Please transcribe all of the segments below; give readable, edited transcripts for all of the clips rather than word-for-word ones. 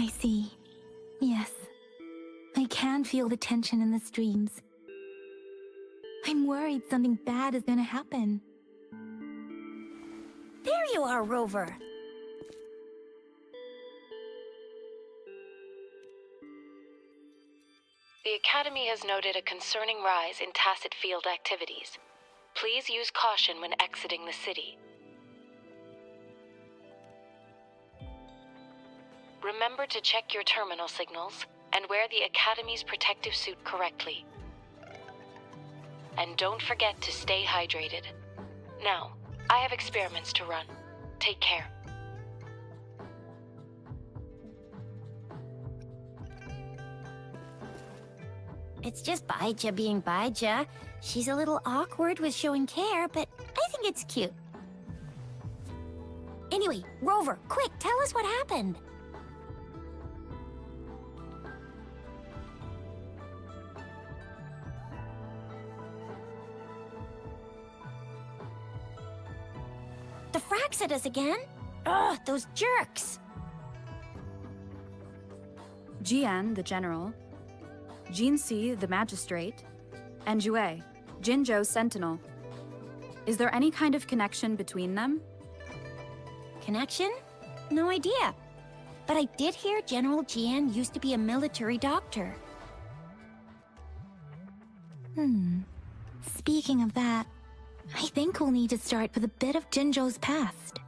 I see. Yes. I can feel the tension in the streams. I'm worried something bad is gonna happen. There you are, Rover. The Academy has noted a concerning rise in tacit field activities. Please use caution when exiting the city. Remember to check your terminal signals and wear the Academy's protective suit correctly. And don't forget to stay hydrated. Now, I have experiments to run. Take care. It's just Baija being Baija. She's a little awkward with showing care, but I think it's cute. Anyway, Rover, quick, tell us what happened. The frags at us again? Ugh, those jerks! Jian, the general, Jinsi, the magistrate, and Jue, Jinzhou's sentinel. Is there any kind of connection between them? Connection? No idea. But I did hear General Jian used to be a military doctor. Speaking of that, I think we'll need to start with a bit of Jinzhou's past.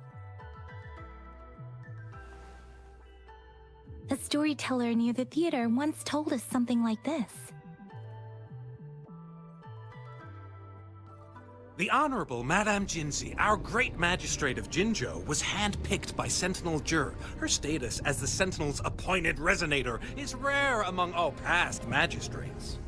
A storyteller near the theater once told us something like this. The Honorable Madame Jinzi, our great magistrate of Jinzhou, was handpicked by Sentinel Jur. Her status as the Sentinel's appointed resonator is rare among all past magistrates.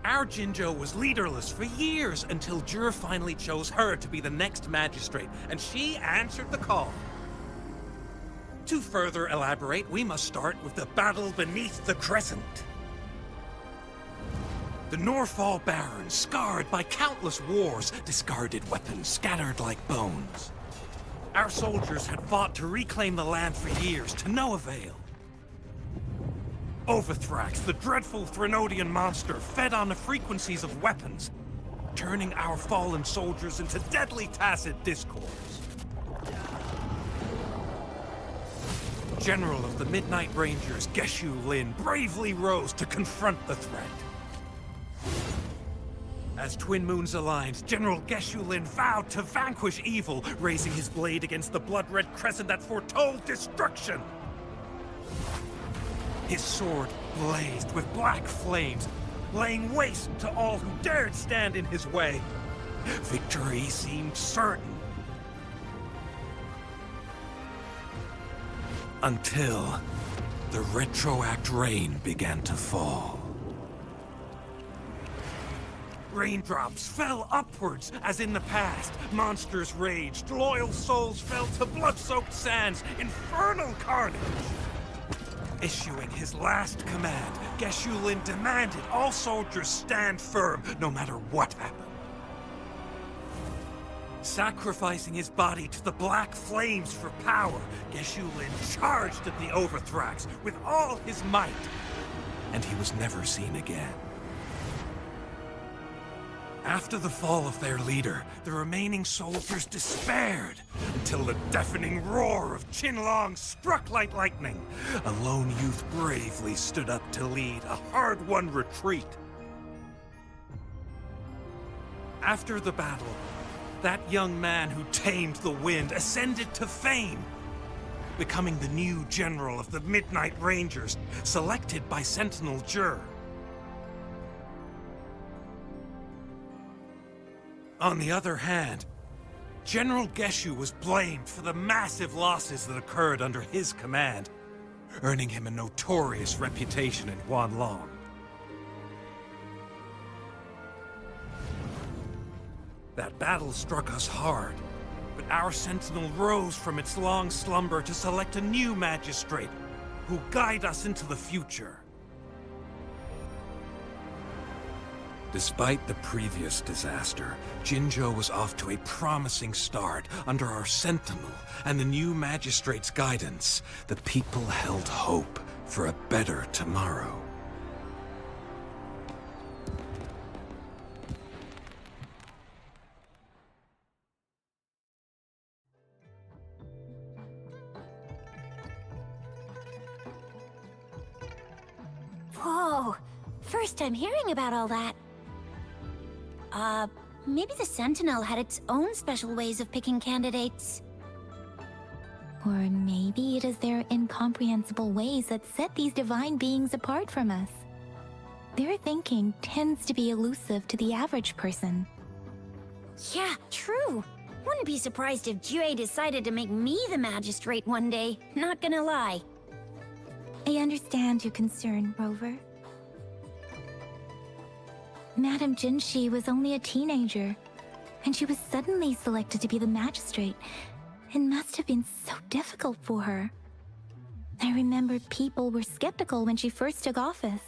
Our Jinzhou was leaderless for years until Jur finally chose her to be the next magistrate, and she answered the call. To further elaborate, we must start with the battle beneath the Crescent. The Norfall Barons, scarred by countless wars, discarded weapons scattered like bones. Our soldiers had fought to reclaim the land for years, to no avail. Overthrax, the dreadful Threnodian monster, fed on the frequencies of weapons, turning our fallen soldiers into deadly tacit discords. General of the Midnight Rangers, Geshu Lin, bravely rose to confront the threat. As twin moons aligned, General Geshu Lin vowed to vanquish evil, raising his blade against the blood-red crescent that foretold destruction. His sword blazed with black flames, laying waste to all who dared stand in his way. Victory seemed certain. Until the retroact rain began to fall. Raindrops fell upwards, as in the past. Monsters raged, loyal souls fell to blood-soaked sands, infernal carnage. Issuing his last command, Geshu Lin demanded all soldiers stand firm, no matter what happened. Sacrificing his body to the black flames for power, Geshu Lin charged at the Overthrax with all his might, and he was never seen again. After the fall of their leader, the remaining soldiers despaired, until the deafening roar of Qinlong struck like lightning. A lone youth bravely stood up to lead a hard-won retreat. After the battle, that young man who tamed the wind ascended to fame, becoming the new general of the Midnight Rangers, selected by Sentinel Jur. On the other hand, General Geshu was blamed for the massive losses that occurred under his command, earning him a notorious reputation in Guanlong. That battle struck us hard, but our Sentinel rose from its long slumber to select a new magistrate who'll guide us into the future. Despite the previous disaster, Jinzhou was off to a promising start under our Sentinel and the new Magistrate's guidance. The people held hope for a better tomorrow. Whoa, first time hearing about all that. Maybe the Sentinel had its own special ways of picking candidates. Or maybe it is their incomprehensible ways that set these divine beings apart from us. Their thinking tends to be elusive to the average person. Yeah, true. Wouldn't be surprised if Jue decided to make me the magistrate one day, not gonna lie. I understand your concern, Rover. Madame Jinshi was only a teenager, and she was suddenly selected to be the magistrate. It must have been so difficult for her. I remember people were skeptical when she first took office.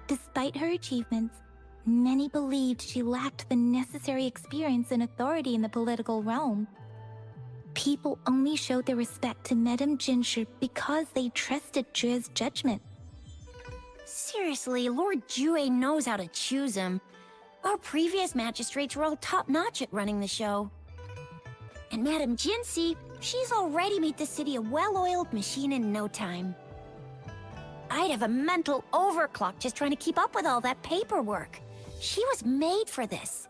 Despite her achievements, many believed she lacked the necessary experience and authority in the political realm. People only showed their respect to Madame Jinshi because they trusted Jue's judgment. Seriously, Lord Jue knows how to choose him. Our previous magistrates were all top-notch at running the show. And Madame Jinsi, she's already made the city a well-oiled machine in no time. I'd have a mental overclock just trying to keep up with all that paperwork. She was made for this.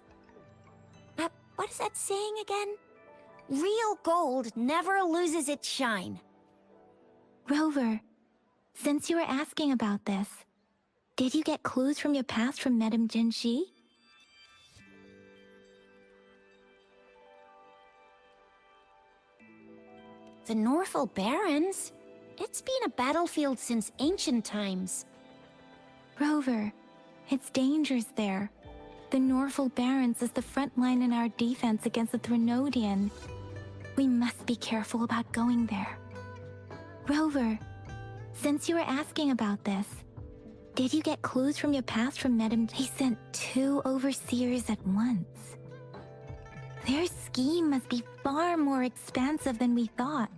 What is that saying again? Real gold never loses its shine. Rover, since you were asking about this, did you get clues from your past from Madame Jinshi? The Norfolk Barrens? It's been a battlefield since ancient times. Rover, it's dangerous there. The Norfolk Barrens is the front line in our defense against the Threnodian. We must be careful about going there. Rover, since you were asking about this, did you get clues from your past from Madame? He sent 2 overseers at once. Their scheme must be far more expansive than we thought.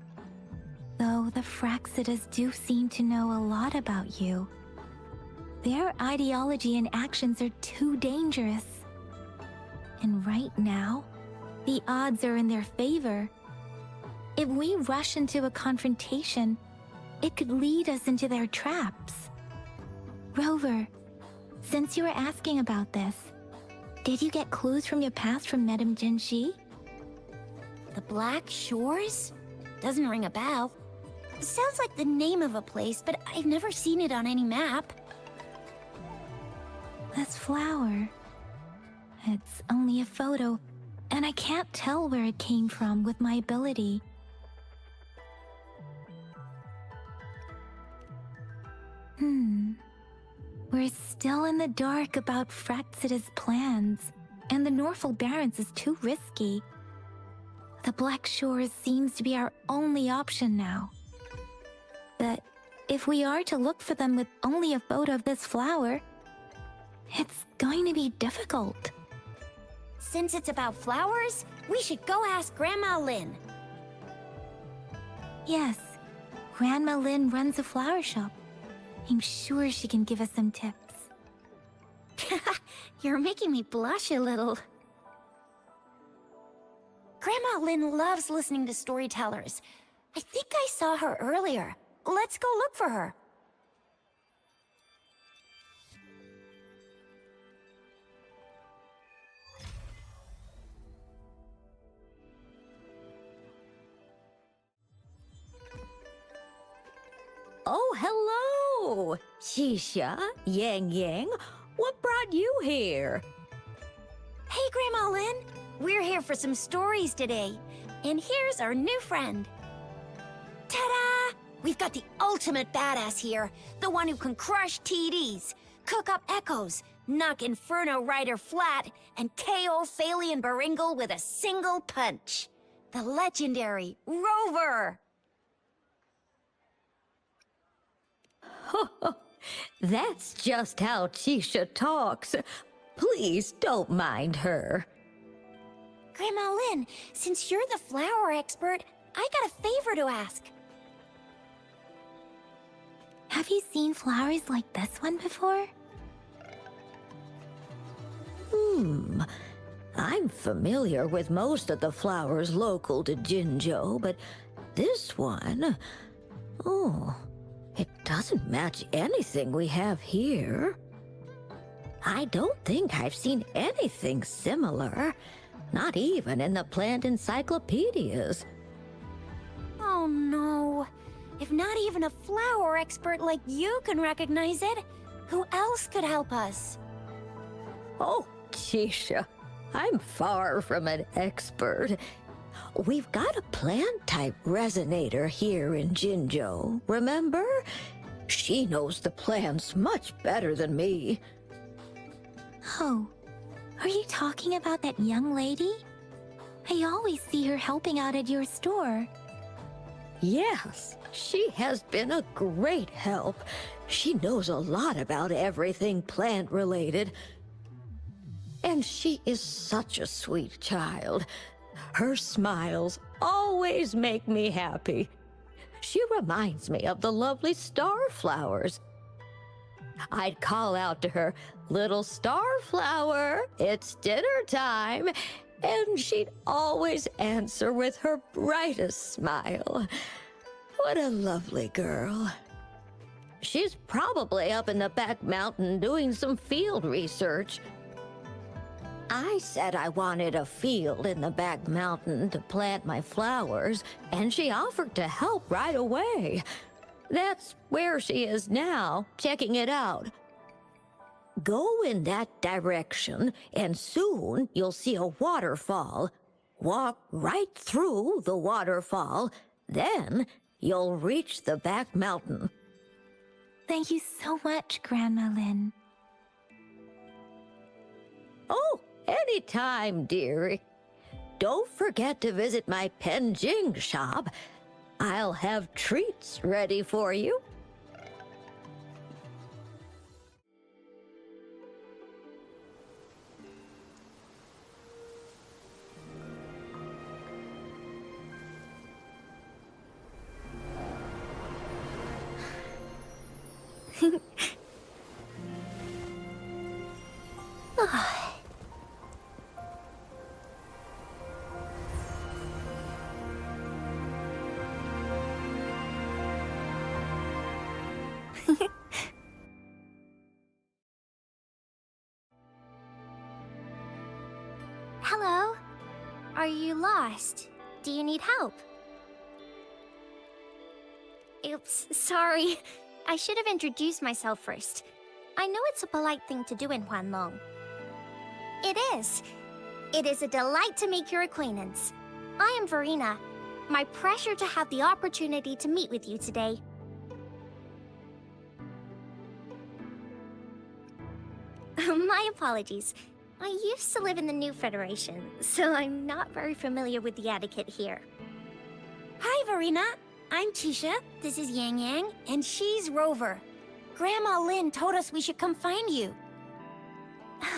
Though the Fraxidas do seem to know a lot about you. Their ideology and actions are too dangerous. And right now, the odds are in their favor. If we rush into a confrontation, it could lead us into their traps. Rover, since you were asking about this, did you get clues from your past from Madame Jinshi? The Black Shores? Doesn't ring a bell. Sounds like the name of a place, but I've never seen it on any map. This flower. It's only a photo, and I can't tell where it came from with my ability. We're still in the dark about Fraxida's plans, and the Norfolk Barrens is too risky. The Black Shores seems to be our only option now. But if we are to look for them with only a photo of this flower, it's going to be difficult. Since it's about flowers, we should go ask Grandma Lynn. Yes, Grandma Lynn runs a flower shop. I'm sure she can give us some tips. You're making me blush a little. Grandma Lynn loves listening to storytellers. I think I saw her earlier. Let's go look for her. Oh, hello! Shisha, Yang Yang, what brought you here? Hey, Grandma Lynn. We're here for some stories today. And here's our new friend. Ta-da! We've got the ultimate badass here. The one who can crush TDs, cook up echoes, knock Inferno Rider flat, and KO Phalian Baringle with a single punch. The legendary Rover! That's just how Tisha talks. Please don't mind her. Grandma Lynn, since you're the flower expert, I got a favor to ask. Have you seen flowers like this one before? I'm familiar with most of the flowers local to Jinzhou, but this one... Oh, it doesn't match anything we have here. I don't think I've seen anything similar, not even in the plant encyclopedias. Oh no. If not even a flower expert like you can recognize it, who else could help us? Oh, Tisha, I'm far from an expert. We've got a plant-type resonator here in Jinzhou, remember? She knows the plants much better than me. Oh, are you talking about that young lady? I always see her helping out at your store. Yes, she has been a great help. She knows a lot about everything plant-related. And she is such a sweet child. Her smiles always make me happy. She reminds me of the lovely starflowers. I'd call out to her, "Little starflower, it's dinner time," and she'd always answer with her brightest smile. What a lovely girl. She's probably up in the back mountain doing some field research. I said I wanted a field in the back mountain to plant my flowers, and she offered to help right away. That's where she is now, checking it out. Go in that direction, and soon you'll see a waterfall. Walk right through the waterfall, then you'll reach the back mountain. Thank you so much, Grandma Lynn. Oh, anytime, dearie. Don't forget to visit my Penjing shop. I'll have treats ready for you. Hello? Are you lost? Do you need help? Oops, sorry. I should have introduced myself first. I know it's a polite thing to do in Huanlong. It is. It is a delight to make your acquaintance. I am Verena. My pleasure to have the opportunity to meet with you today. My apologies. I used to live in the New Federation, so I'm not very familiar with the etiquette here. Hi, Verena. I'm Tisha, this is Yang Yang, and she's Rover. Grandma Lynn told us we should come find you.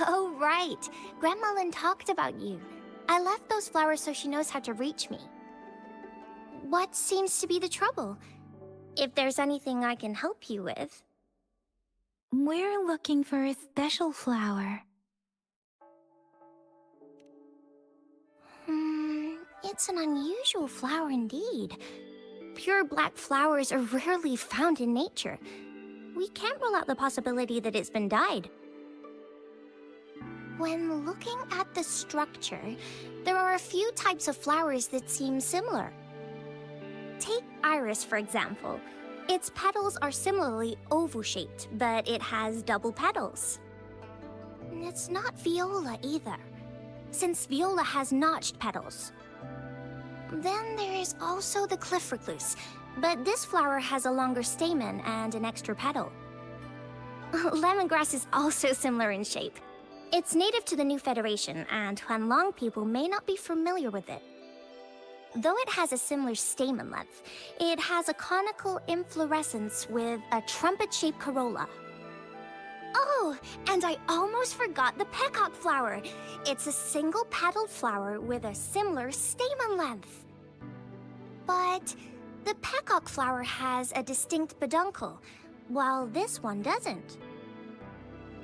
Oh, right. Grandma Lynn talked about you. I left those flowers so she knows how to reach me. What seems to be the trouble? If there's anything I can help you with. We're looking for a special flower. It's an unusual flower indeed. Pure black flowers are rarely found in nature. We can't rule out the possibility that it's been dyed. When looking at the structure, there are a few types of flowers that seem similar. Take iris, for example. Its petals are similarly oval-shaped, but it has double petals. It's not viola either, since viola has notched petals. Then there is also the cliff recluse, but this flower has a longer stamen and an extra petal. Lemongrass is also similar in shape. It's native to the New Federation, and Huanlong people may not be familiar with it. Though it has a similar stamen length, it has a conical inflorescence with a trumpet-shaped corolla. Oh, and I almost forgot the peacock flower. It's a single-petaled flower with a similar stamen length. But the peacock flower has a distinct peduncle, while this one doesn't.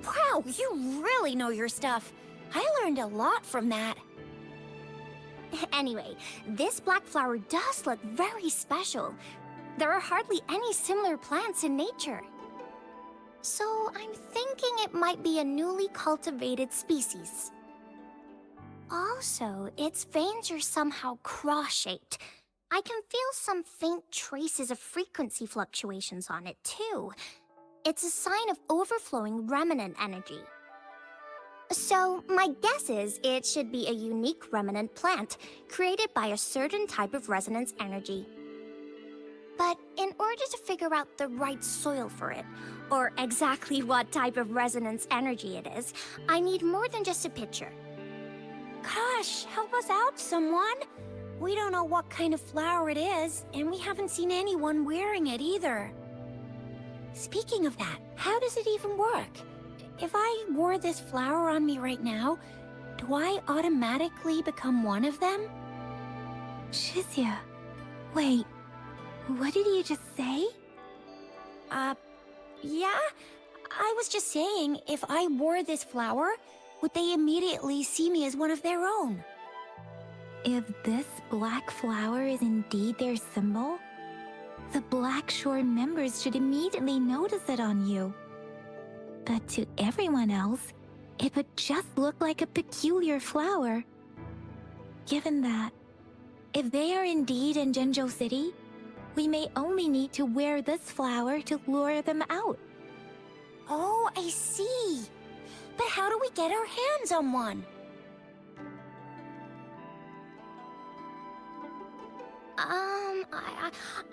Wow, you really know your stuff. I learned a lot from that. Anyway, this black flower does look very special. There are hardly any similar plants in nature. So I'm thinking it might be a newly cultivated species. Also, its veins are somehow cross-shaped. I can feel some faint traces of frequency fluctuations on it, too. It's a sign of overflowing remnant energy. So, my guess is it should be a unique remnant plant, created by a certain type of resonance energy. But in order to figure out the right soil for it, or exactly what type of resonance energy it is, I need more than just a picture. Gosh, help us out, someone. We don't know what kind of flower it is, and we haven't seen anyone wearing it either. Speaking of that, how does it even work? If I wore this flower on me right now, do I automatically become one of them? Shizia, wait, what did you just say? Yeah? I was just saying, if I wore this flower, would they immediately see me as one of their own? If this black flower is indeed their symbol, the Black Shore members should immediately notice it on you. But to everyone else, it would just look like a peculiar flower. Given that, if they are indeed in Jinzhou City, we may only need to wear this flower to lure them out. Oh, I see. But how do we get our hands on one?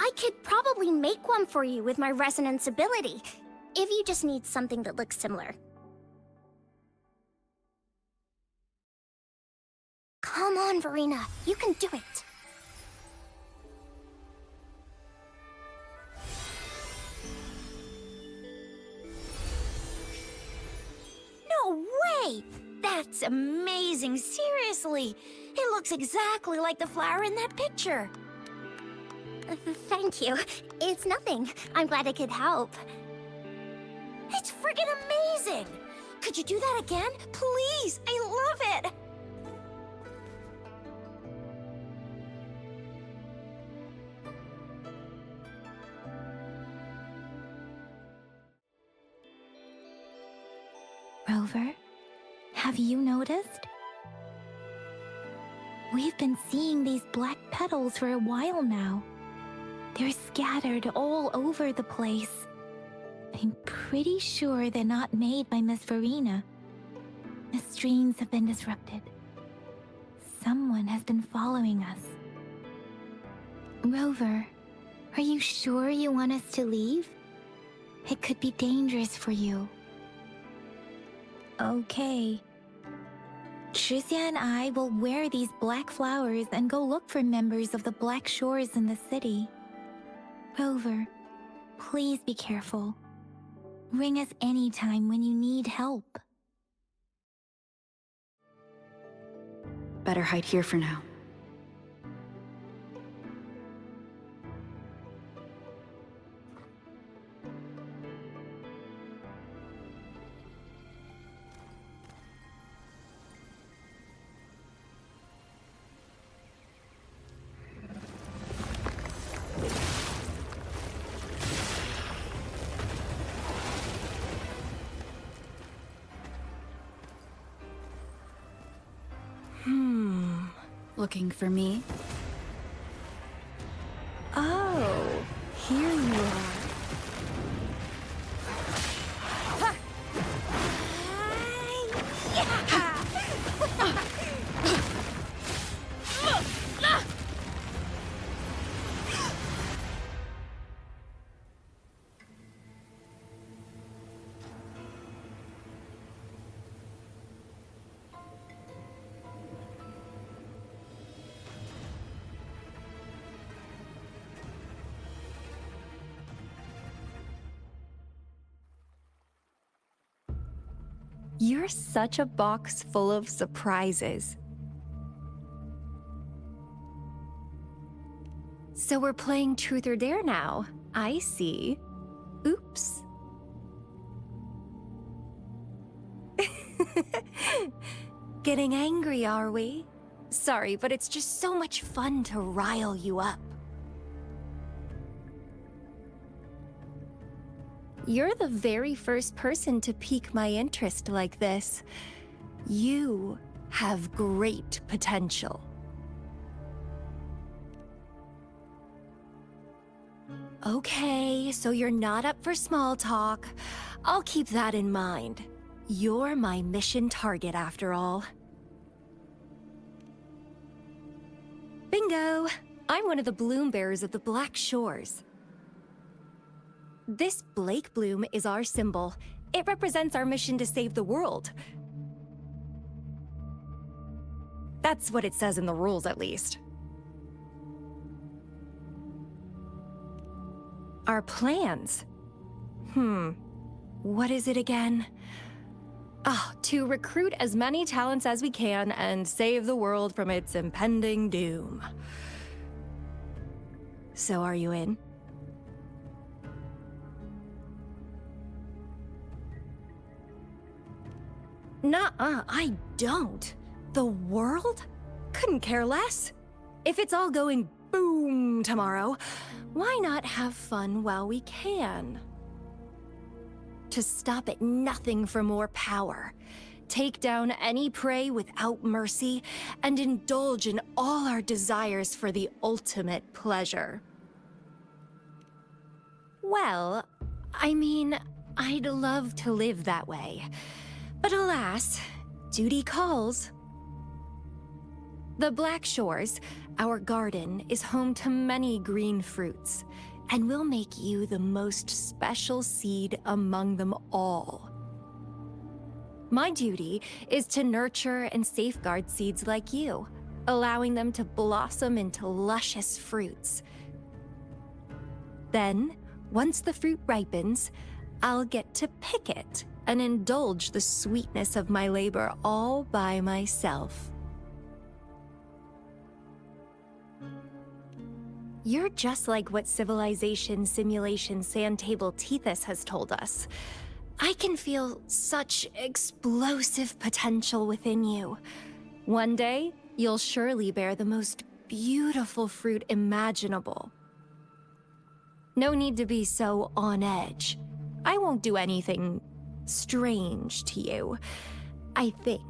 I could probably make one for you with my resonance ability, if you just need something that looks similar. Come on, Verena, you can do it. No way! That's amazing, seriously! It looks exactly like the flower in that picture. Thank you. It's nothing. I'm glad I could help. It's friggin' amazing! Could you do that again? Please! I love it! Rover, have you noticed? We've been seeing these black petals for a while now. They're scattered all over the place. I'm pretty sure they're not made by Miss Verena. The streams have been disrupted. Someone has been following us. Rover, are you sure you want us to leave? It could be dangerous for you. Okay. Shizia and I will wear these black flowers and go look for members of the Black Shores in the city. Rover, please be careful. Ring us anytime when you need help. Better hide here for now. Looking for me? Oh, here you are. You're such a box full of surprises. So we're playing Truth or Dare now. I see. Oops. Getting angry, are we? Sorry, but it's just so much fun to rile you up. You're the very first person to pique my interest like this. You have great potential. Okay, so you're not up for small talk. I'll keep that in mind. You're my mission target, after all. Bingo! I'm one of the bloom bearers of the Black Shores. This Blake bloom is our symbol. It represents our mission to save the world. That's what it says in the rules, at least. Our plans? What is it again? To recruit as many talents as we can and save the world from its impending doom. So are you in? Nuh-uh, I don't. The world? Couldn't care less. If it's all going boom tomorrow, why not have fun while we can? To stop at nothing for more power, take down any prey without mercy, and indulge in all our desires for the ultimate pleasure. Well, I mean, I'd love to live that way. But alas, duty calls. The Black Shores, our garden, is home to many green fruits, and will make you the most special seed among them all. My duty is to nurture and safeguard seeds like you, allowing them to blossom into luscious fruits. Then, once the fruit ripens, I'll get to pick it and indulge the sweetness of my labor all by myself. You're just like what Civilization Simulation Sandtable Tethys has told us. I can feel such explosive potential within you. One day, you'll surely bear the most beautiful fruit imaginable. No need to be so on edge. I won't do anything strange to you, I think.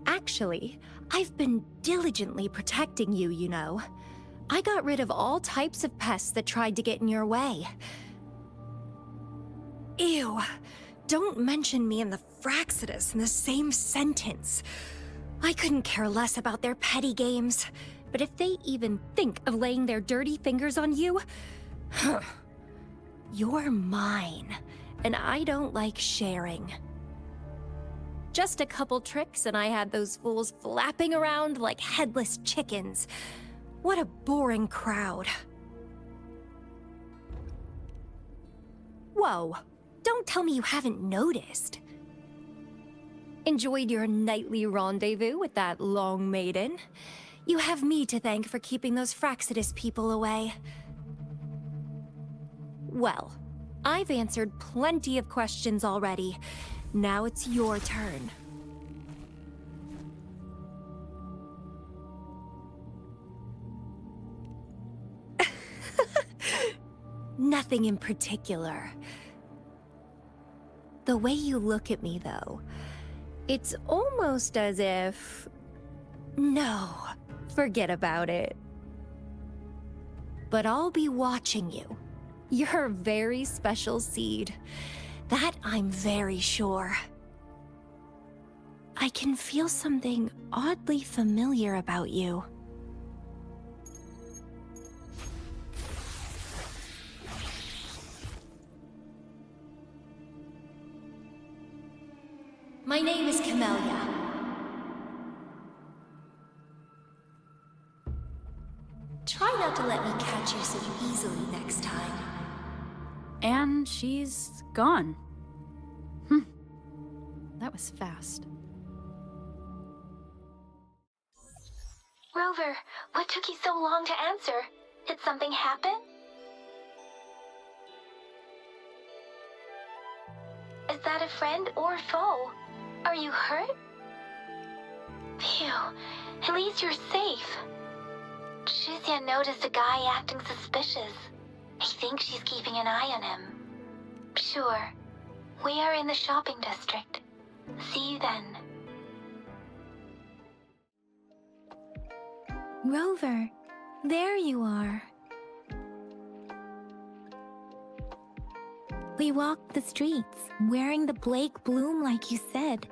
Actually, I've been diligently protecting you, you know. I got rid of all types of pests that tried to get in your way. Ew, don't mention me and the Fraxidus in the same sentence. I couldn't care less about their petty games, but if they even think of laying their dirty fingers on you, you're mine, and I don't like sharing. Just a couple tricks and I had those fools flapping around like headless chickens. What a boring crowd. Whoa, don't tell me you haven't noticed. Enjoyed your nightly rendezvous with that long maiden? You have me to thank for keeping those Fraxidus people away. Well, I've answered plenty of questions already. Now it's your turn. Nothing in particular. The way you look at me, though, it's almost as if... No, forget about it. But I'll be watching you. You're a very special seed. That I'm very sure. I can feel something oddly familiar about you. My name is Camellia. Try not to let me catch you so easily next time. And she's gone. that was fast. Rover, what took you so long to answer? Did something happen? Is that a friend or foe? Are you hurt? Phew, at least you're safe. Shuzia noticed a guy acting suspicious. I think she's keeping an eye on him. Sure. We are in the shopping district. See you then. Rover, there you are. We walked the streets, wearing the Blake bloom like you said.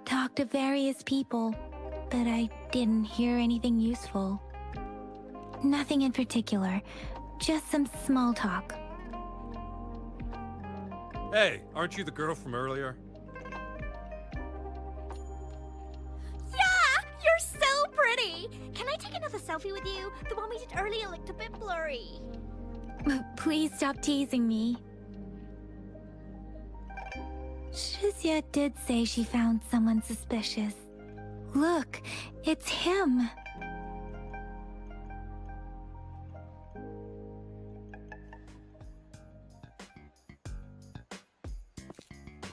Talked to various people, but I didn't hear anything useful. Nothing in particular, just some small talk. Hey, aren't you the girl from earlier? Yeah! You're so pretty! Can I take another selfie with you? The one we did earlier looked a bit blurry. Please stop teasing me. Shuzia did say she found someone suspicious. Look, it's him.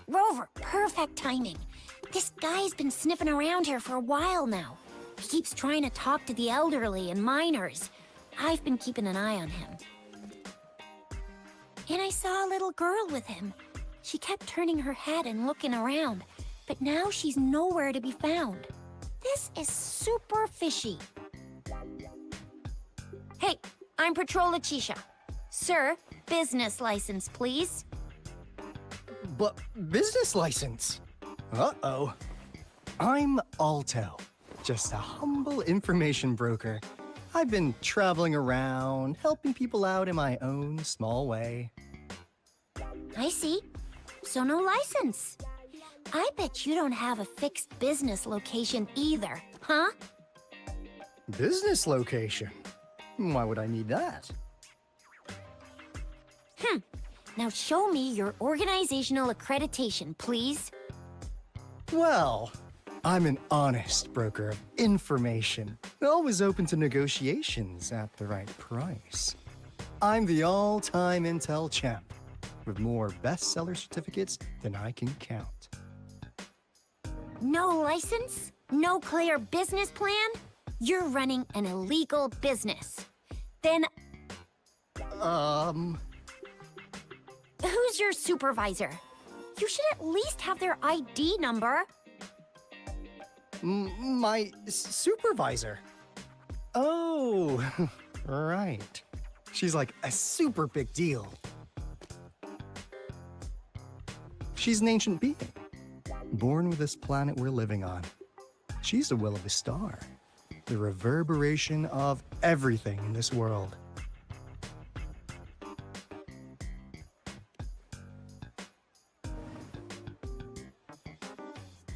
Rover, perfect timing. This guy's been sniffing around here for a while now. He keeps trying to talk to the elderly and minors. I've been keeping an eye on him. And I saw a little girl with him. She kept turning her head and looking around, but now she's nowhere to be found. This is super fishy. Hey, I'm Patrol Letitia. Sir, business license, please. But business license? Uh-oh. I'm Alto, just a humble information broker. I've been traveling around, helping people out in my own small way. I see. So no license. I bet you don't have a fixed business location either, huh? Business location? Why would I need that? Now show me your organizational accreditation, please. Well, I'm an honest broker of information, always open to negotiations at the right price. I'm the all-time Intel champ, with more bestseller certificates than I can count. No license? No clear business plan? You're running an illegal business. Then who's your supervisor? You should at least have their ID number. My supervisor? Oh, right. She's like a super big deal. She's an ancient being, born with this planet we're living on. She's the will of the star, the reverberation of everything in this world.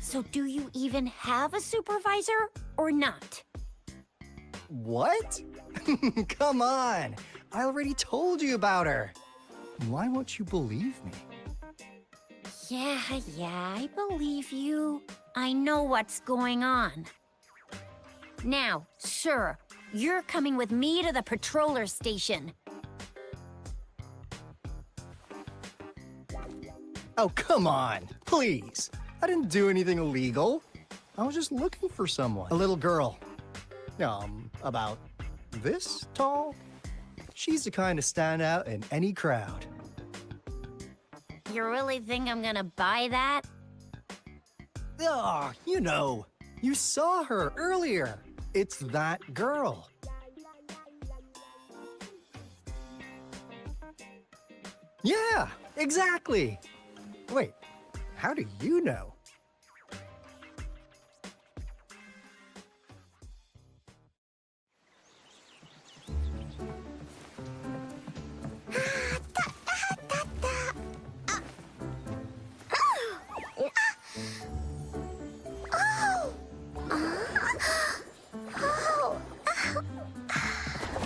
So do you even have a supervisor or not? What? Come on! I already told you about her. Why won't you believe me? Yeah, I believe you. I know what's going on. Now, sir, you're coming with me to the patroller station. Oh, come on, please. I didn't do anything illegal. I was just looking for someone. A little girl. About this tall. She's the kind to stand out in any crowd. You really think I'm gonna buy that? Oh, you saw her earlier. It's that girl. Yeah, exactly. Wait, how do you know?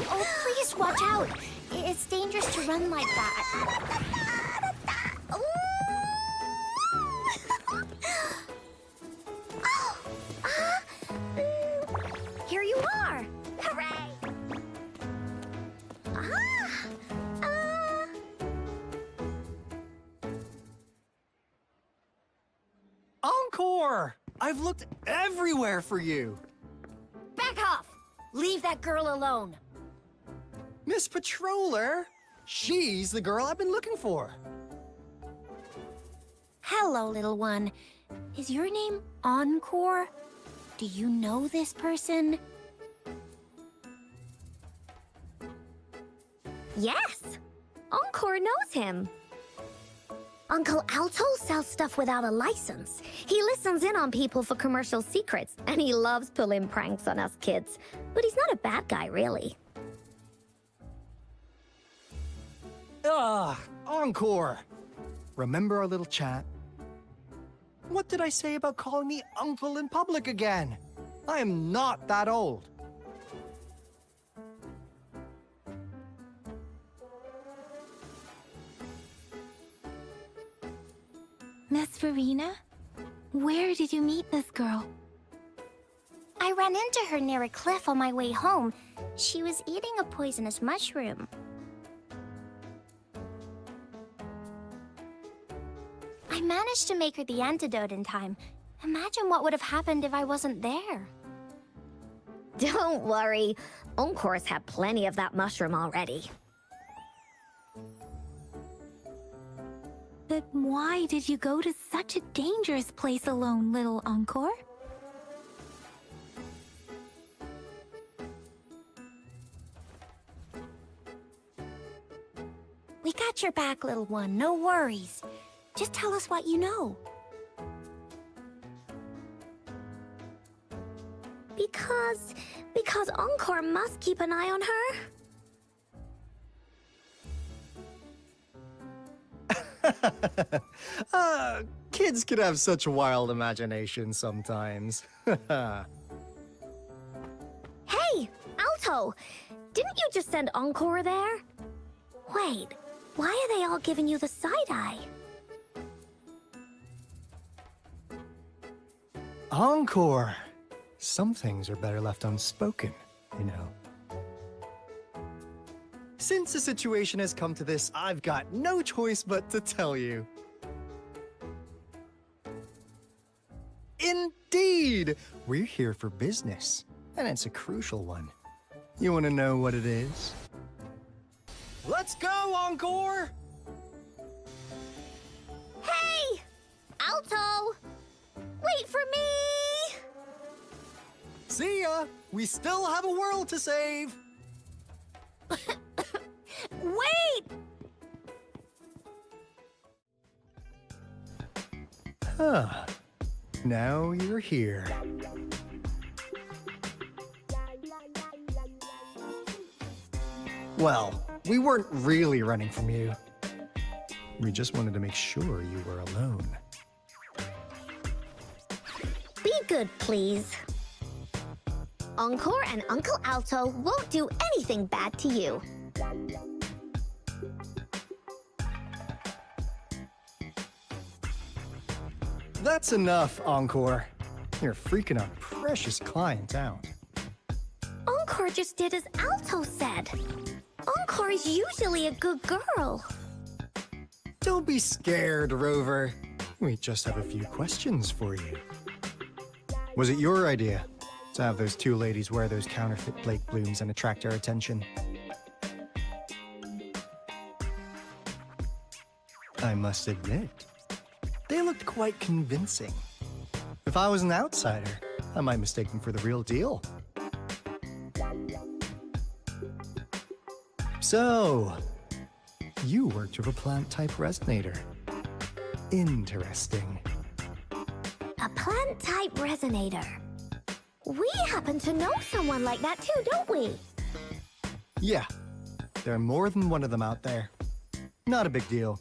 Oh, please watch out. It's dangerous to run like that. Encore! I've looked everywhere for you! Back off! Leave that girl alone. Miss Patroller! She's the girl I've been looking for. Hello, little one. Is your name Encore? Do you know this person? Yes! Encore knows him. Uncle Alto sells stuff without a license. He listens in on people for commercial secrets, and he loves pulling pranks on us kids. But he's not a bad guy, really. Encore! Remember our little chat? What did I say about calling me uncle in public again? I am not that old. Miss Verena? Where did you meet this girl? I ran into her near a cliff on my way home. She was eating a poisonous mushroom. I managed to make her the antidote in time. Imagine what would have happened if I wasn't there. Don't worry. Encore's had plenty of that mushroom already. But why did you go to such a dangerous place alone, little Encore? We got your back, little one. No worries. Just tell us what you know. Because Encore must keep an eye on her? Kids can have such wild imaginations sometimes. Hey, Alto! Didn't you just send Encore there? Wait, why are they all giving you the side-eye? Encore! Some things are better left unspoken, you know. Since the situation has come to this, I've got no choice but to tell you. Indeed! We're here for business, and it's a crucial one. You want to know what it is? Let's go, Encore! Hey! Alto! Wait for me! See ya! We still have a world to save! Wait! Huh. Now you're here. Well, we weren't really running from you. We just wanted to make sure you were alone. Be good, please. Encore and Uncle Alto won't do anything bad to you. That's enough, Encore. You're freaking our precious client out. Encore just did as Alto said. Encore is usually a good girl. Don't be scared, Rover. We just have a few questions for you. Was it your idea to have those two ladies wear those counterfeit Blake blooms and attract our attention? I must admit, they looked quite convincing. If I was an outsider, I might mistake them for the real deal. So, you worked with a plant-type resonator. Interesting. A plant-type resonator. We happen to know someone like that too, don't we? Yeah, there are more than one of them out there. Not a big deal.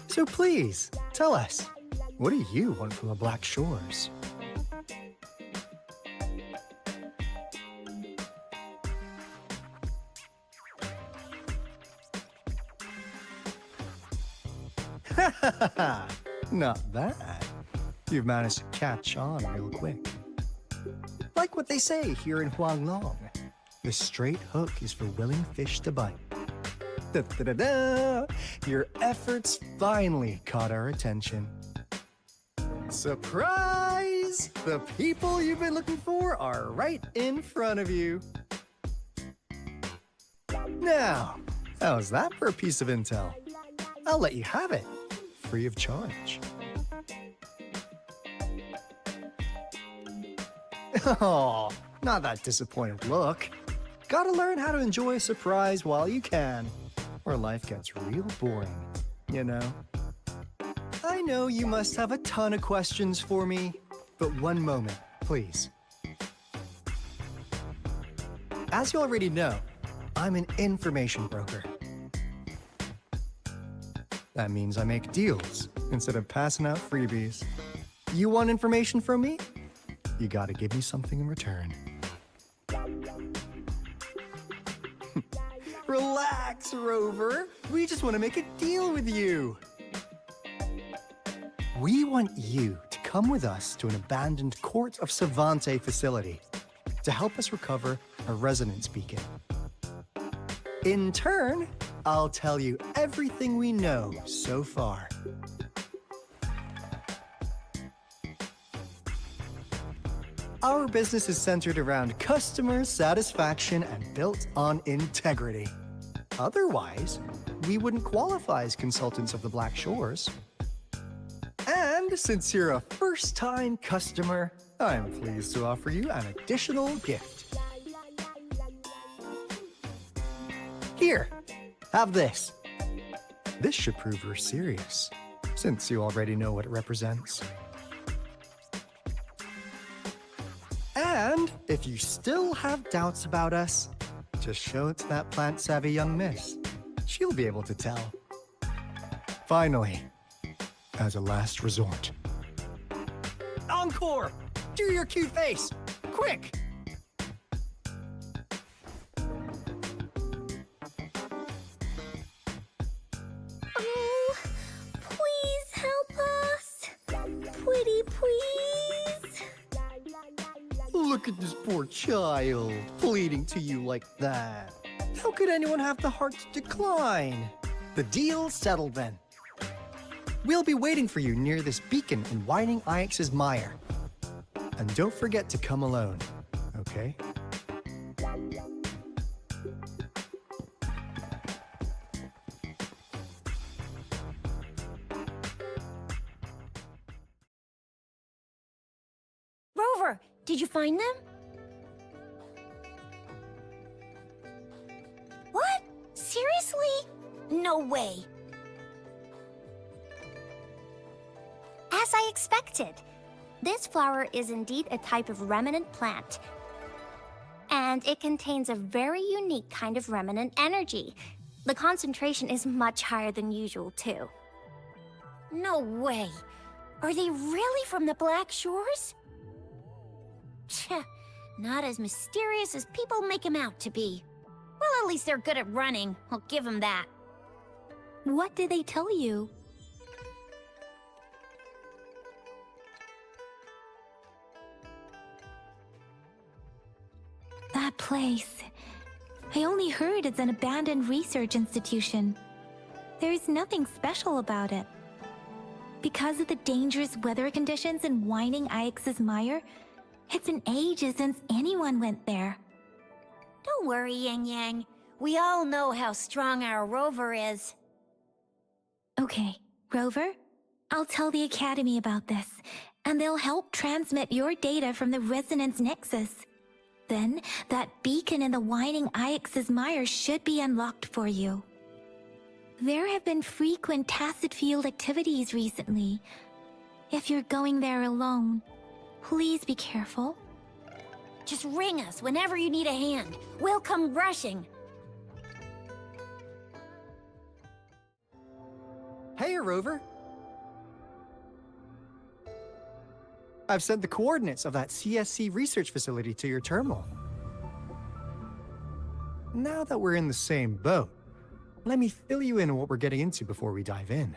So please, tell us, what do you want from the Black Shores? Not bad. You've managed to catch on real quick. Like what they say here in Huanglong, the straight hook is for willing fish to bite. Da-da-da-da! Your efforts finally caught our attention. Surprise! The people you've been looking for are right in front of you. Now, how's that for a piece of intel? I'll let you have it, free of charge. Oh, not that disappointed look. Gotta learn how to enjoy a surprise while you can, or life gets real boring, you know? I know you must have a ton of questions for me, but one moment, please. As you already know, I'm an information broker. That means I make deals instead of passing out freebies. You want information from me? You gotta give me something in return. Relax, Rover. We just want to make a deal with you. We want you to come with us to an abandoned Court of Savante facility to help us recover a resonance beacon. In turn, I'll tell you everything we know so far. Our business is centered around customer satisfaction and built on integrity. Otherwise, we wouldn't qualify as consultants of the Black Shores. And since you're a first-time customer, I'm pleased to offer you an additional gift. Here, have this. This should prove you're serious, since you already know what it represents. And if you still have doubts about us, just show it to that plant-savvy young miss. She'll be able to tell. Finally, as a last resort. Encore! Do your cute face! Quick! Oh, please help us. Pretty please. Look at this poor child, pleading to you like that. How could anyone have the heart to decline? The deal's settled then. We'll be waiting for you near this beacon in Whining Ix's mire. And don't forget to come alone, okay? Rover, did you find them? What? Seriously? No way. As I expected, this flower is indeed a type of remnant plant. And it contains a very unique kind of remnant energy. The concentration is much higher than usual, too. No way. Are they really from the Black Shores? Tch, not as mysterious as people make them out to be. Well, at least they're good at running. I'll give them that. What did they tell you? That place. I only heard it's an abandoned research institution. There's nothing special about it. Because of the dangerous weather conditions in Whining Ix's mire, it's been ages since anyone went there. Don't worry, Yang Yang. We all know how strong our Rover is. Okay, Rover, I'll tell the Academy about this, and they'll help transmit your data from the Resonance Nexus. Then, that beacon in the Whining Ix's mire should be unlocked for you. There have been frequent tacit field activities recently. If you're going there alone, please be careful. Just ring us whenever you need a hand. We'll come rushing. Hey, Rover. I've sent the coordinates of that CSC research facility to your terminal. Now that we're in the same boat, let me fill you in on what we're getting into before we dive in.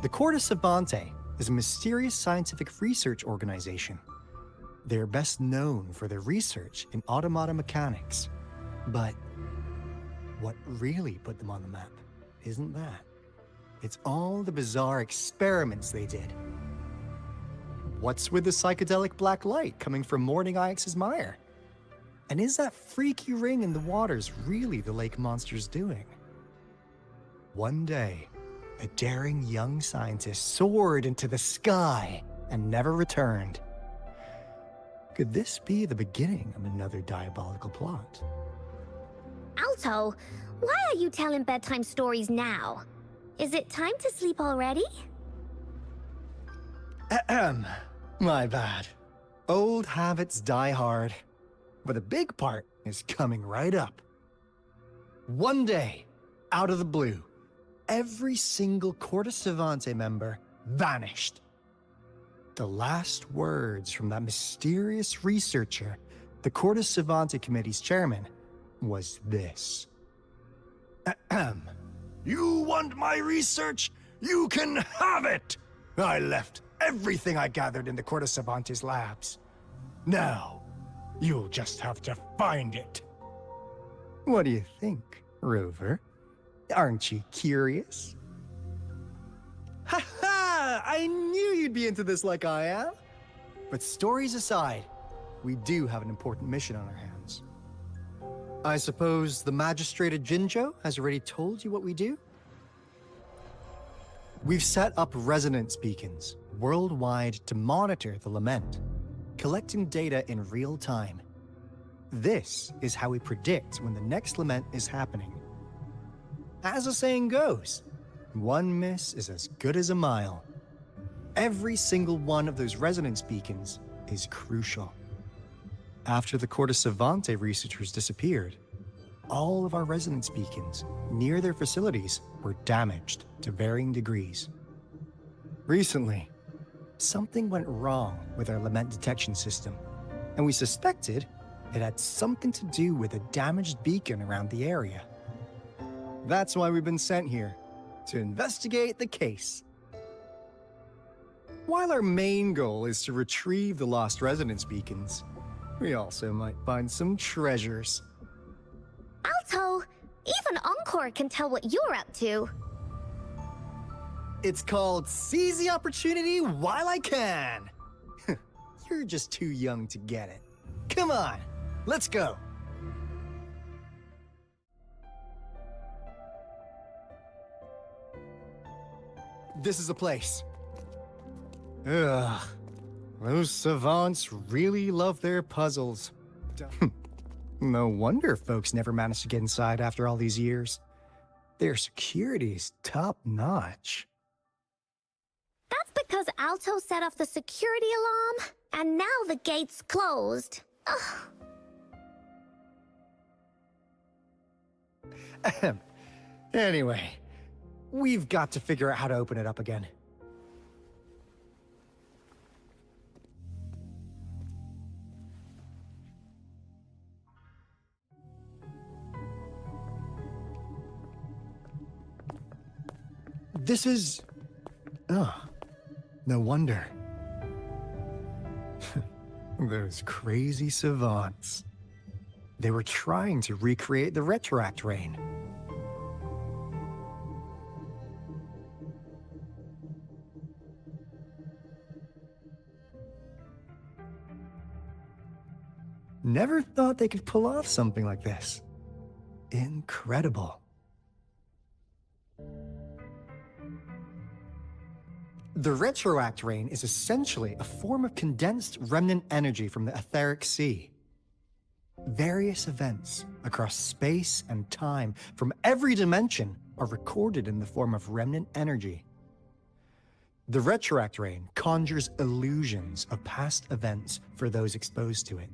The Court of Savante is a mysterious scientific research organization. They're best known for their research in automata mechanics. But what really put them on the map isn't that. It's all the bizarre experiments they did. What's with the psychedelic black light coming from Morning Ix's mire? And is that freaky ring in the waters really the lake monster's doing? One day, a daring young scientist soared into the sky and never returned. Could this be the beginning of another diabolical plot? Alto, why are you telling bedtime stories now? Is it time to sleep already? Ahem. My bad. Old habits die hard. But a big part is coming right up. One day, out of the blue, every single Corte Savante member vanished. The last words from that mysterious researcher, the Corte Savante Committee's chairman, was this. Ahem. You want my research? You can have it! I left everything I gathered in the Corte Savante's labs. Now, you'll just have to find it. What do you think, Rover? Aren't you curious? Ha ha! I knew you'd be into this like I am. But stories aside, we do have an important mission on our hands. I suppose the Magistrate of Jinzhou has already told you what we do? We've set up resonance beacons worldwide to monitor the lament, collecting data in real time. This is how we predict when the next lament is happening. As the saying goes, one miss is as good as a mile. Every single one of those resonance beacons is crucial. After the Corte Savante researchers disappeared, all of our resonance beacons near their facilities were damaged to varying degrees. Recently, something went wrong with our lament detection system, and we suspected it had something to do with a damaged beacon around the area. That's why we've been sent here, to investigate the case. While our main goal is to retrieve the lost resonance beacons, we also might find some treasures. Alto, even Encore can tell what you're up to. It's called Seize the Opportunity While I Can. You're just too young to get it. Come on, let's go. This is the place. Ugh. Those savants really love their puzzles. No wonder folks never managed to get inside after all these years. Their security is top-notch. That's because Alto set off the security alarm, and now the gate's closed. Ugh. Anyway, we've got to figure out how to open it up again. This is... Oh, no wonder. Those crazy savants. They were trying to recreate the Retroact Rain. Never thought they could pull off something like this. Incredible. The Retroact Rain is essentially a form of condensed remnant energy from the etheric sea. Various events across space and time from every dimension are recorded in the form of remnant energy. The Retroact Rain conjures illusions of past events for those exposed to it.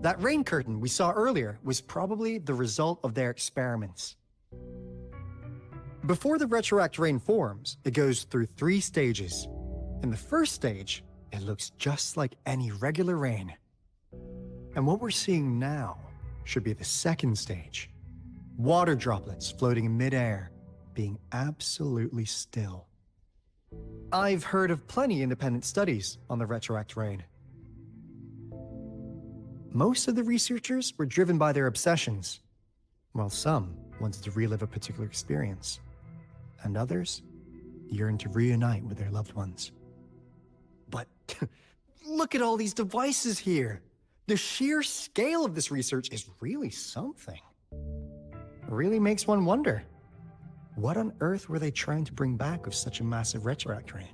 That rain curtain we saw earlier was probably the result of their experiments. Before the Retroact Rain forms, it goes through 3 stages. In the first stage, it looks just like any regular rain. And what we're seeing now should be the second stage. Water droplets floating in midair, being absolutely still. I've heard of plenty independent studies on the Retroact Rain. Most of the researchers were driven by their obsessions, while some wanted to relive a particular experience, and others yearned to reunite with their loved ones. But Look at all these devices here. The sheer scale of this research is really something. It really makes one wonder. What on earth were they trying to bring back with such a massive retroact train?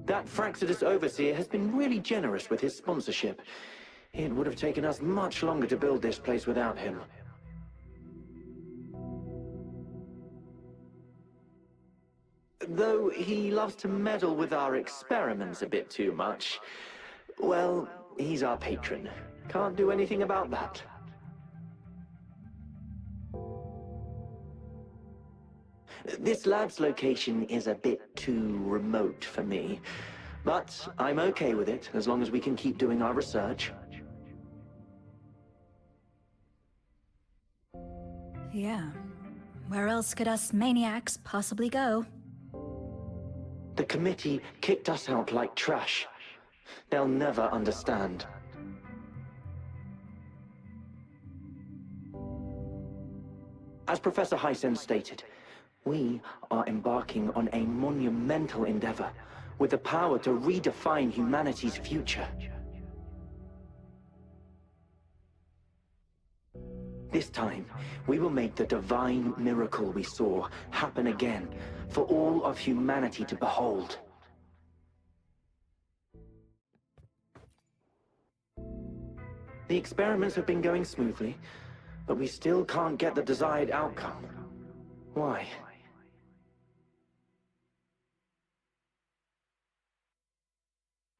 That Fraxidus Overseer has been really generous with his sponsorship. It would have taken us much longer to build this place without him. Though he loves to meddle with our experiments a bit too much. Well, he's our patron. Can't do anything about that. This lab's location is a bit too remote for me, but I'm okay with it as long as we can keep doing our research. Yeah. Where else could us maniacs possibly go? The committee kicked us out like trash. They'll never understand. As Professor Hysen stated, we are embarking on a monumental endeavor with the power to redefine humanity's future. This time, we will make the divine miracle we saw happen again for all of humanity to behold. The experiments have been going smoothly, but we still can't get the desired outcome. Why?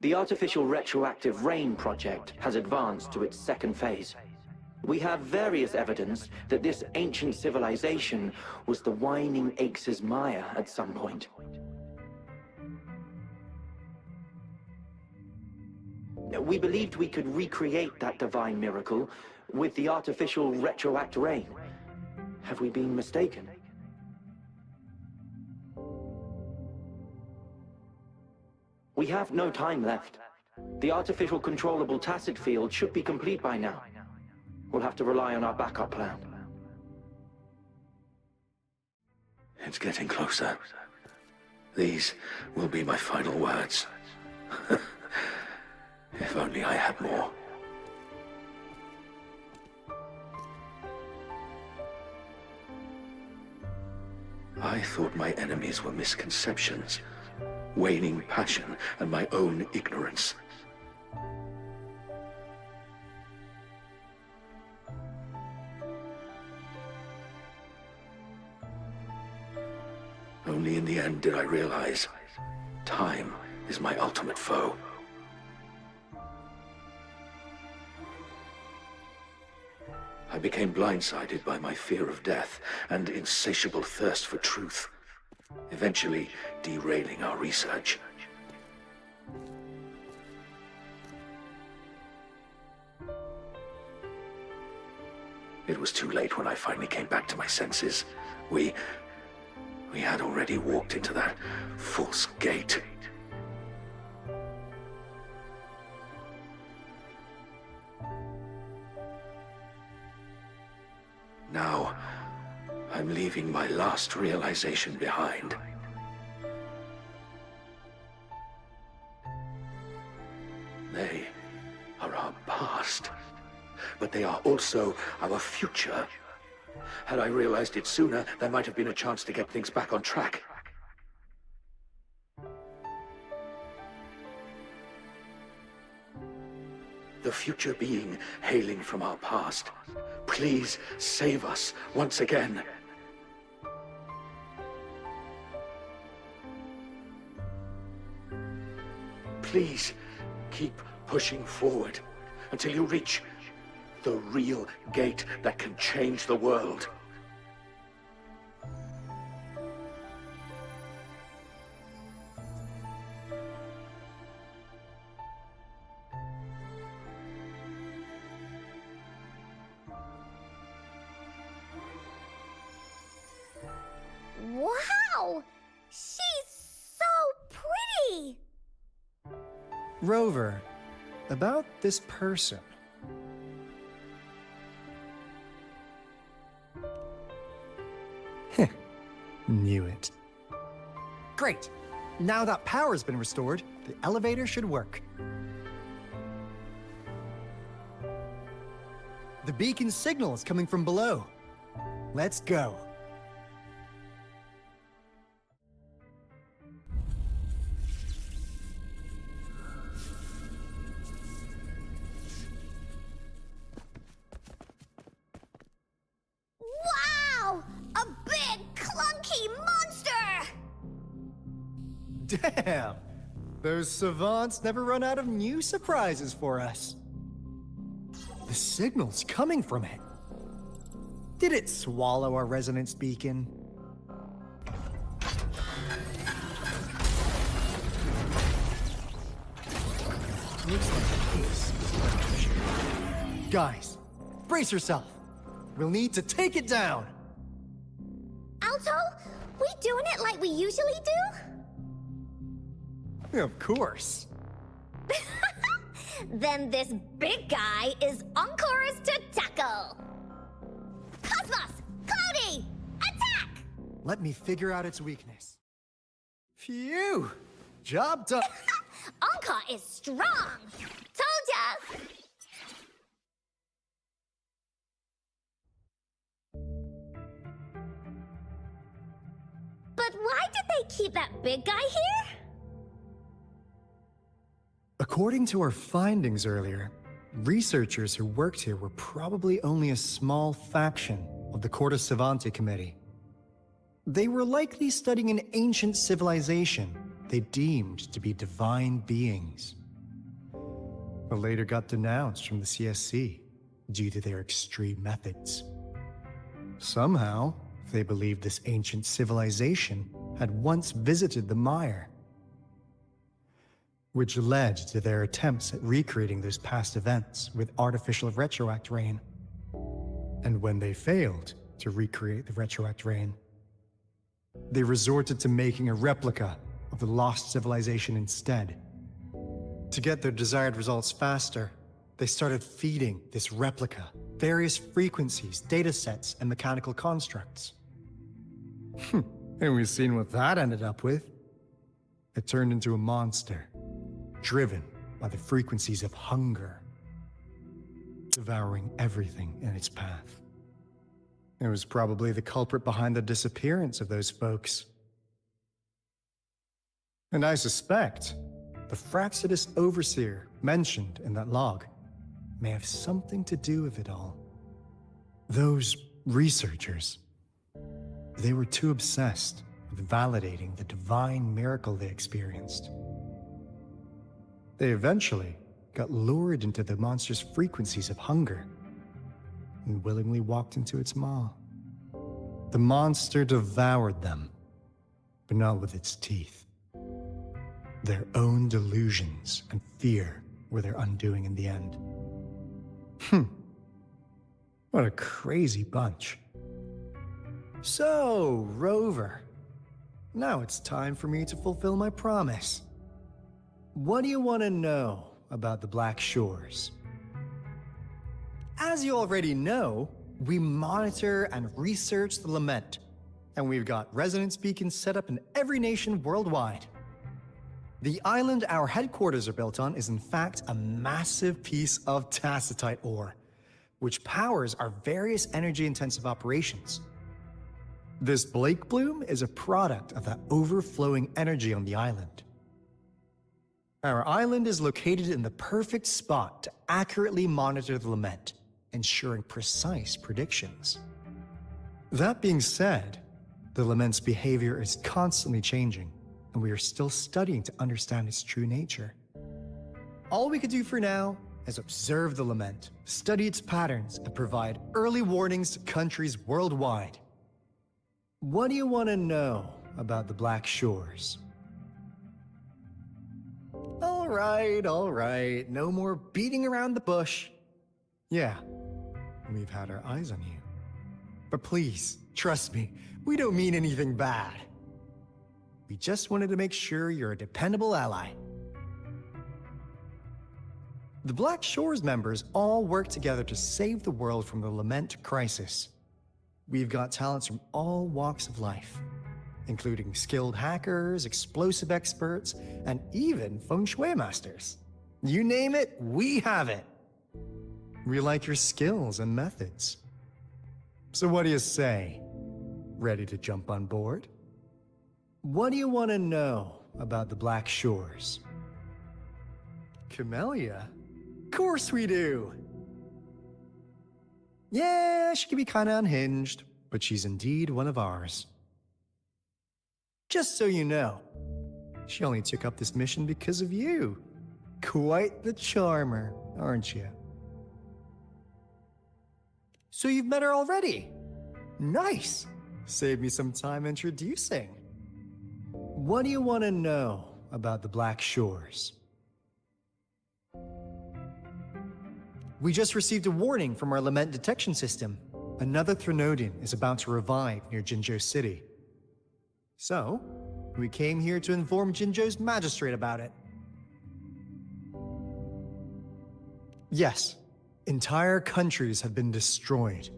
The artificial retroactive rain project has advanced to its second phase. We have various evidence that this ancient civilization was the Whining Aix's Maya at some point. We believed we could recreate that divine miracle with the artificial retroact rain. Have we been mistaken? We have no time left. The artificial controllable tacit field should be complete by now. We'll have to rely on our backup plan. It's getting closer. These will be my final words. If only I had more. I thought my enemies were misconceptions, waning passion, and my own ignorance. Only in the end did I realize time is my ultimate foe. I became blindsided by my fear of death and insatiable thirst for truth, eventually derailing our research. It was too late when I finally came back to my senses. We had already walked into that false gate. Now, I'm leaving my last realization behind. They are our past, but they are also our future. Had I realized it sooner, there might have been a chance to get things back on track. The future being hailing from our past, please save us once again. Please keep pushing forward until you reach the real gate that can change the world. Wow! She's so pretty! Rover, about this person. Heh, knew it. Great! Now that power's been restored, the elevator should work. The beacon signal is coming from below. Let's go. Wow! A big, clunky monster! Damn! Those savants never run out of new surprises for us. The signal's coming from it. Did it swallow our resonance beacon? Looks like this is electrician. Guys, brace yourself. We'll need to take it down. Alto, we doing it like we usually do? Of course. Then this big guy is on course to tackle. Cosmos! Cloudy! Attack! Let me figure out its weakness. Phew! Job done. Anka is strong! Told ya! But why did they keep that big guy here? According to our findings earlier, researchers who worked here were probably only a small faction of the Corte Savante Committee. They were likely studying an ancient civilization they deemed to be divine beings, but later got denounced from the CSC due to their extreme methods. Somehow, they believed this ancient civilization had once visited the Mire, which led to their attempts at recreating those past events with artificial retroact rain. And when they failed to recreate the retroact rain, they resorted to making a replica of the lost civilization instead. To get their desired results faster, they started feeding this replica various frequencies, datasets, and mechanical constructs. And we've seen what that ended up with. It turned into a monster, driven by the frequencies of hunger, devouring everything in its path. It was probably the culprit behind the disappearance of those folks. And I suspect the Fraxidus Overseer mentioned in that log may have something to do with it all. Those researchers, they were too obsessed with validating the divine miracle they experienced. They eventually got lured into the monster's frequencies of hunger and willingly walked into its maw. The monster devoured them, but not with its teeth. Their own delusions and fear were their undoing in the end. What a crazy bunch. So, Rover, now it's time for me to fulfill my promise. What do you want to know about the Black Shores? As you already know, we monitor and research the Lament, and we've got resonance beacons set up in every nation worldwide. The island our headquarters are built on is in fact a massive piece of tacitite ore, which powers our various energy-intensive operations. This Blake Bloom is a product of that overflowing energy on the island. Our island is located in the perfect spot to accurately monitor the Lament, ensuring precise predictions. That being said, the Lament's behavior is constantly changing, and we are still studying to understand its true nature. All we can do for now is observe the Lament, study its patterns, and provide early warnings to countries worldwide. What do you want to know about the Black Shores? All right, no more beating around the bush. Yeah, we've had our eyes on you. But please, trust me, we don't mean anything bad. We just wanted to make sure you're a dependable ally. The Black Shores members all work together to save the world from the Lament crisis. We've got talents from all walks of life, including skilled hackers, explosive experts, and even feng shui masters. You name it, we have it. We like your skills and methods. So what do you say? Ready to jump on board? What do you want to know about the Black Shores? Camellia? Of course we do! Yeah, she can be kinda unhinged, but she's indeed one of ours. Just so you know, she only took up this mission because of you. Quite the charmer, aren't you? So you've met her already? Nice! Save me some time introducing. What do you want to know about the Black Shores? We just received a warning from our lament detection system. Another Threnodian is about to revive near Jinzhou City. So, we came here to inform Jinzhou's magistrate about it. Yes, entire countries have been destroyed.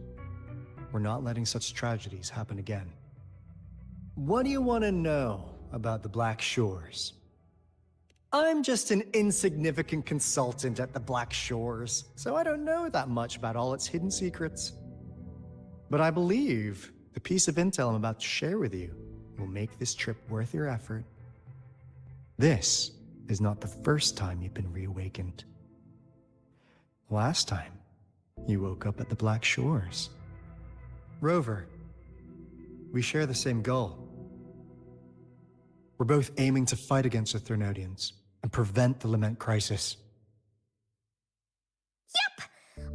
We're not letting such tragedies happen again. What do you want to know about the Black Shores? I'm just an insignificant consultant at the Black Shores, so I don't know that much about all its hidden secrets. But I believe the piece of intel I'm about to share with you will make this trip worth your effort. This is not the first time you've been reawakened. Last time, you woke up at the Black Shores. Rover, we share the same goal. We're both aiming to fight against the Threnodians and prevent the Lament crisis. Yep!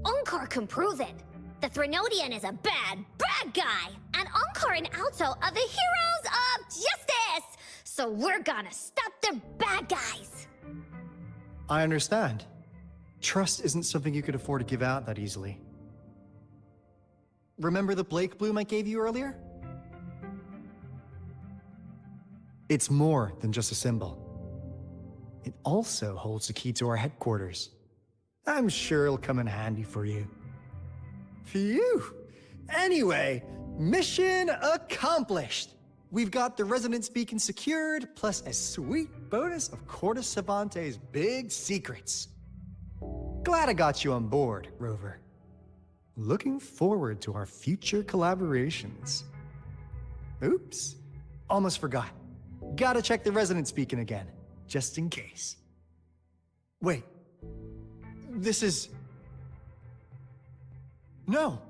Onkar can prove it. The Threnodian is a bad, bad guy, and Onkar and Alto are the heroes of justice! So we're gonna stop the bad guys! I understand. Trust isn't something you could afford to give out that easily. Remember the Blake bloom I gave you earlier? It's more than just a symbol. It also holds the key to our headquarters. I'm sure it'll come in handy for you. Phew! Anyway, mission accomplished! We've got the resonance beacon secured, plus a sweet bonus of Cortus Savante's big secrets. Glad I got you on board, Rover. Looking forward to our future collaborations. Oops, almost forgot. Gotta check the resonance beacon again, just in case. Wait, this is... No,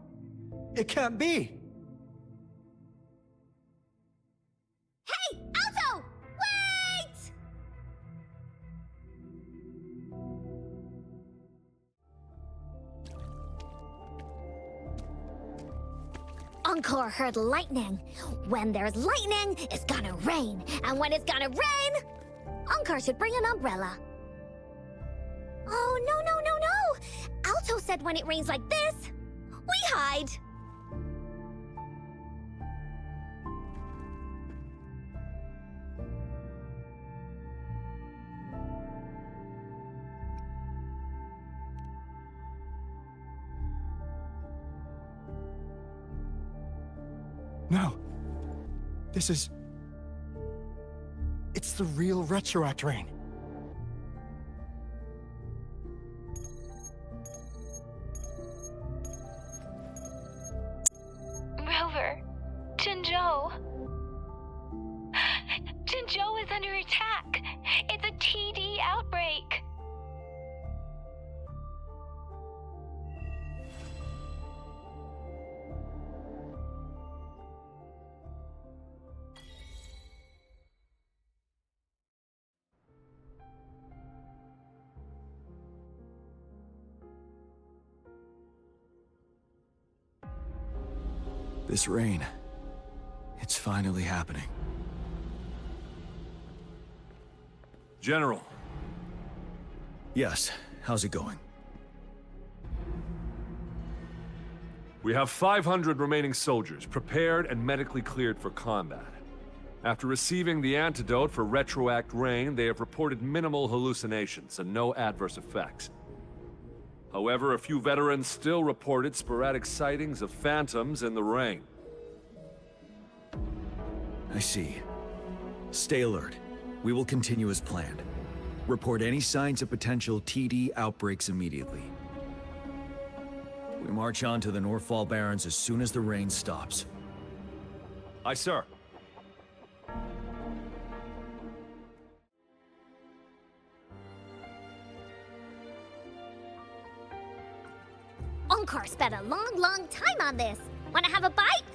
it can't be. Hey, Alto! Wait! Onkar heard lightning. When there's lightning, it's gonna rain. And when it's gonna rain, Onkar should bring an umbrella. Oh, no, no, no, no! Alto said when it rains like this, we hide. No. This is... It's the real Retroact rain. Rover, Jinzhou. Jinzhou is under attack. It's a TD outbreak. This rain, it's finally happening. General. Yes, how's it going? We have 500 remaining soldiers, prepared and medically cleared for combat. After receiving the antidote for Retroact Rain, they have reported minimal hallucinations and no adverse effects. However, a few veterans still reported sporadic sightings of phantoms in the rain. I see. Stay alert. We will continue as planned. Report any signs of potential TD outbreaks immediately. We march on to the Northfall Barrens as soon as the rain stops. Aye, sir. Onkar spent a long time on this. Wanna have a bite?